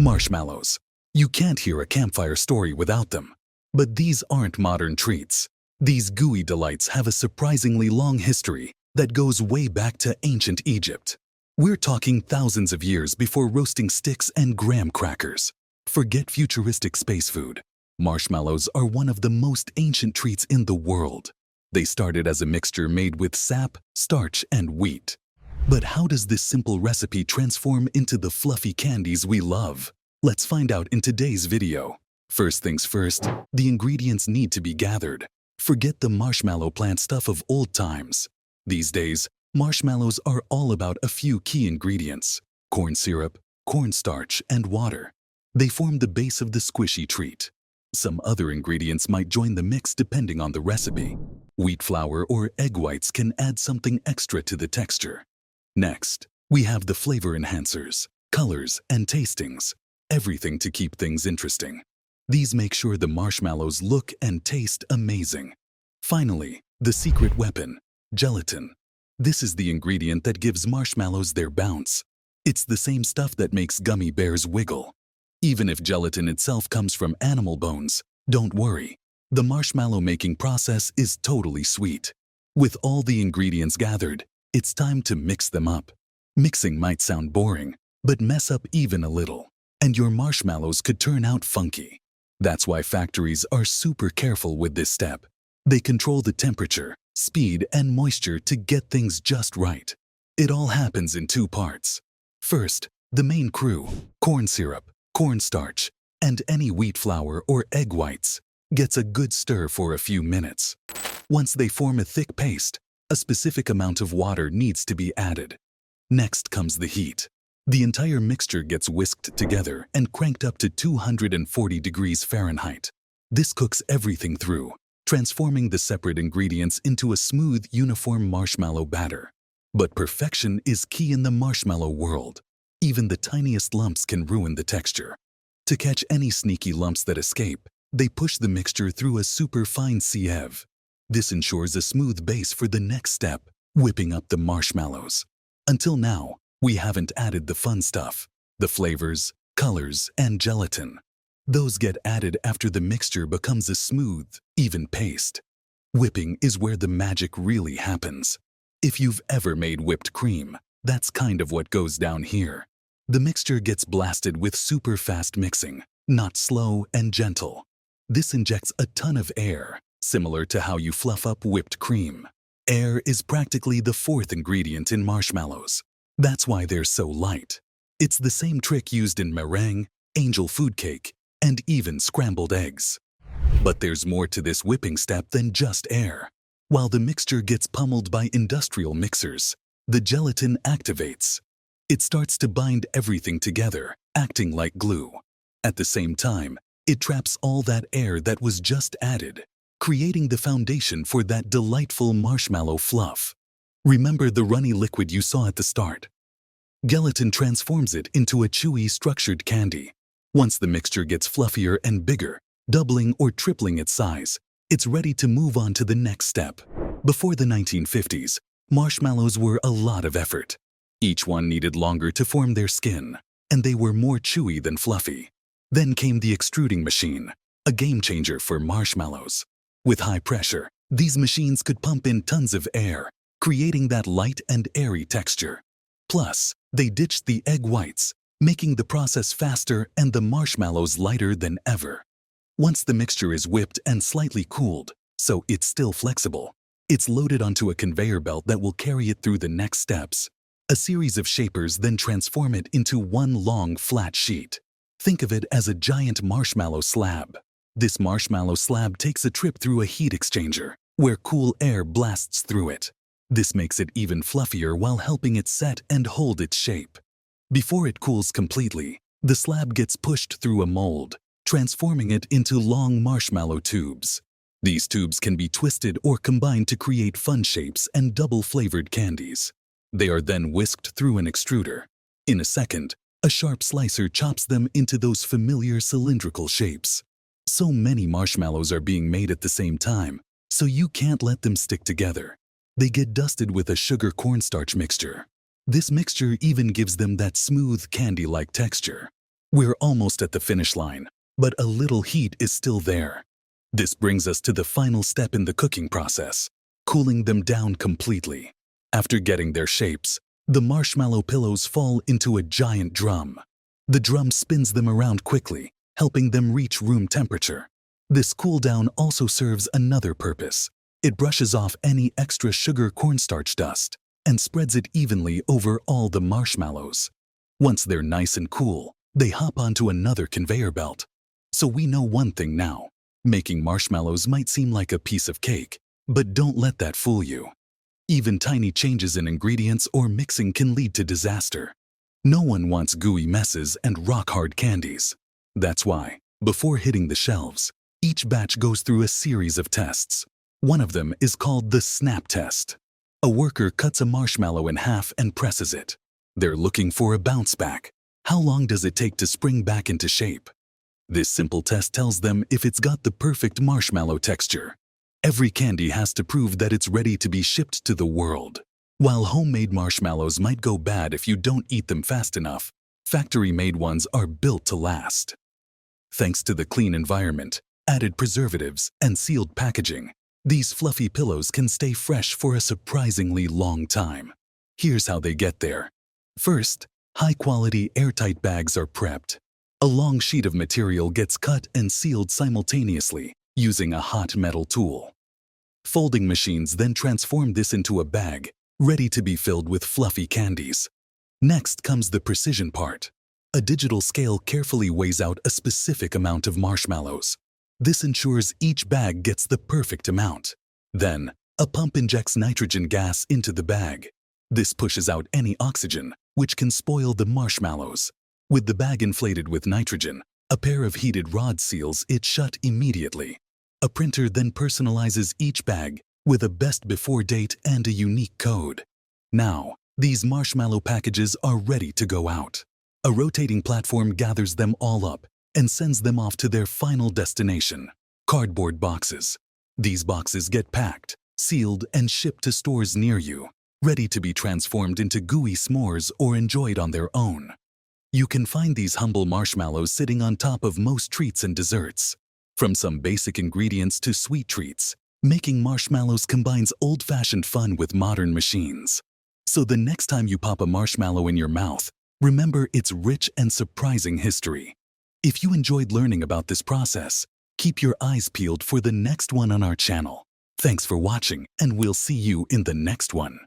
Marshmallows. You can't hear a campfire story without them. But these aren't modern treats. These gooey delights have a surprisingly long history that goes way back to ancient Egypt. We're talking thousands of years before roasting sticks and graham crackers. Forget futuristic space food. Marshmallows are one of the most ancient treats in the world. They started as a mixture made with sap, starch, and wheat. But how does this simple recipe transform into the fluffy candies we love? Let's find out in today's video. First things first, the ingredients need to be gathered. Forget the marshmallow plant stuff of old times. These days, marshmallows are all about a few key ingredients: corn syrup, cornstarch, and water. They form the base of the squishy treat. Some other ingredients might join the mix depending on the recipe. Wheat flour or egg whites can add something extra to the texture. Next, we have the flavor enhancers, colors, and tastings. Everything to keep things interesting. These make sure the marshmallows look and taste amazing. Finally, the secret weapon, gelatin. This is the ingredient that gives marshmallows their bounce. It's the same stuff that makes gummy bears wiggle. Even if gelatin itself comes from animal bones, don't worry. The marshmallow making process is totally sweet. With all the ingredients gathered, it's time to mix them up. Mixing might sound boring, but mess up even a little, and your marshmallows could turn out funky. That's why factories are super careful with this step. They control the temperature, speed, and moisture to get things just right. It all happens in two parts. First, the main crew, corn syrup, cornstarch, and any wheat flour or egg whites, gets a good stir for a few minutes. Once they form a thick paste, a specific amount of water needs to be added. Next comes the heat. The entire mixture gets whisked together and cranked up to 240 degrees Fahrenheit. This cooks everything through, transforming the separate ingredients into a smooth, uniform marshmallow batter. But perfection is key in the marshmallow world. Even the tiniest lumps can ruin the texture. To catch any sneaky lumps that escape, they push the mixture through a super fine sieve. This ensures a smooth base for the next step, whipping up the marshmallows. Until now, we haven't added the fun stuff, the flavors, colors, and gelatin. Those get added after the mixture becomes a smooth, even paste. Whipping is where the magic really happens. If you've ever made whipped cream, that's kind of what goes down here. The mixture gets blasted with super fast mixing, not slow and gentle. This injects a ton of air, similar to how you fluff up whipped cream. Air is practically the fourth ingredient in marshmallows. That's why they're so light. It's the same trick used in meringue, angel food cake, and even scrambled eggs. But there's more to this whipping step than just air. While the mixture gets pummeled by industrial mixers, the gelatin activates. It starts to bind everything together, acting like glue. At the same time, it traps all that air that was just added, creating the foundation for that delightful marshmallow fluff. Remember the runny liquid you saw at the start? Gelatin transforms it into a chewy, structured candy. Once the mixture gets fluffier and bigger, doubling or tripling its size, it's ready to move on to the next step. Before the 1950s, marshmallows were a lot of effort. Each one needed longer to form their skin, and they were more chewy than fluffy. Then came the extruding machine, a game changer for marshmallows. With high pressure, these machines could pump in tons of air, creating that light and airy texture. Plus, they ditched the egg whites, making the process faster and the marshmallows lighter than ever. Once the mixture is whipped and slightly cooled, so it's still flexible, it's loaded onto a conveyor belt that will carry it through the next steps. A series of shapers then transform it into one long, flat sheet. Think of it as a giant marshmallow slab. This marshmallow slab takes a trip through a heat exchanger, where cool air blasts through it. This makes it even fluffier while helping it set and hold its shape. Before it cools completely, the slab gets pushed through a mold, transforming it into long marshmallow tubes. These tubes can be twisted or combined to create fun shapes and double-flavored candies. They are then whisked through an extruder. In a second, a sharp slicer chops them into those familiar cylindrical shapes. So many marshmallows are being made at the same time, so you can't let them stick together. They get dusted with a sugar cornstarch mixture. This mixture even gives them that smooth candy-like texture. We're almost at the finish line, but a little heat is still there. This brings us to the final step in the cooking process, cooling them down completely. After getting their shapes, the marshmallow pillows fall into a giant drum. The drum spins them around quickly, helping them reach room temperature. This cool down also serves another purpose. It brushes off any extra sugar cornstarch dust and spreads it evenly over all the marshmallows. Once they're nice and cool, they hop onto another conveyor belt. So we know one thing now. Making marshmallows might seem like a piece of cake, but don't let that fool you. Even tiny changes in ingredients or mixing can lead to disaster. No one wants gooey messes and rock-hard candies. That's why, before hitting the shelves, each batch goes through a series of tests. One of them is called the snap test. A worker cuts a marshmallow in half and presses it. They're looking for a bounce back. How long does it take to spring back into shape? This simple test tells them if it's got the perfect marshmallow texture. Every candy has to prove that it's ready to be shipped to the world. While homemade marshmallows might go bad if you don't eat them fast enough, factory-made ones are built to last. Thanks to the clean environment, added preservatives, and sealed packaging, these fluffy pillows can stay fresh for a surprisingly long time. Here's how they get there. First, high-quality airtight bags are prepped. A long sheet of material gets cut and sealed simultaneously using a hot metal tool. Folding machines then transform this into a bag, ready to be filled with fluffy candies. Next comes the precision part. A digital scale carefully weighs out a specific amount of marshmallows. This ensures each bag gets the perfect amount. Then, a pump injects nitrogen gas into the bag. This pushes out any oxygen, which can spoil the marshmallows. With the bag inflated with nitrogen, a pair of heated rods seals it shut immediately. A printer then personalizes each bag with a best before date and a unique code. Now, these marshmallow packages are ready to go out. A rotating platform gathers them all up and sends them off to their final destination, cardboard boxes. These boxes get packed, sealed, and shipped to stores near you, ready to be transformed into gooey s'mores or enjoyed on their own. You can find these humble marshmallows sitting on top of most treats and desserts. From some basic ingredients to sweet treats, making marshmallows combines old-fashioned fun with modern machines. So the next time you pop a marshmallow in your mouth, remember its rich and surprising history. If you enjoyed learning about this process, keep your eyes peeled for the next one on our channel. Thanks for watching, and we'll see you in the next one.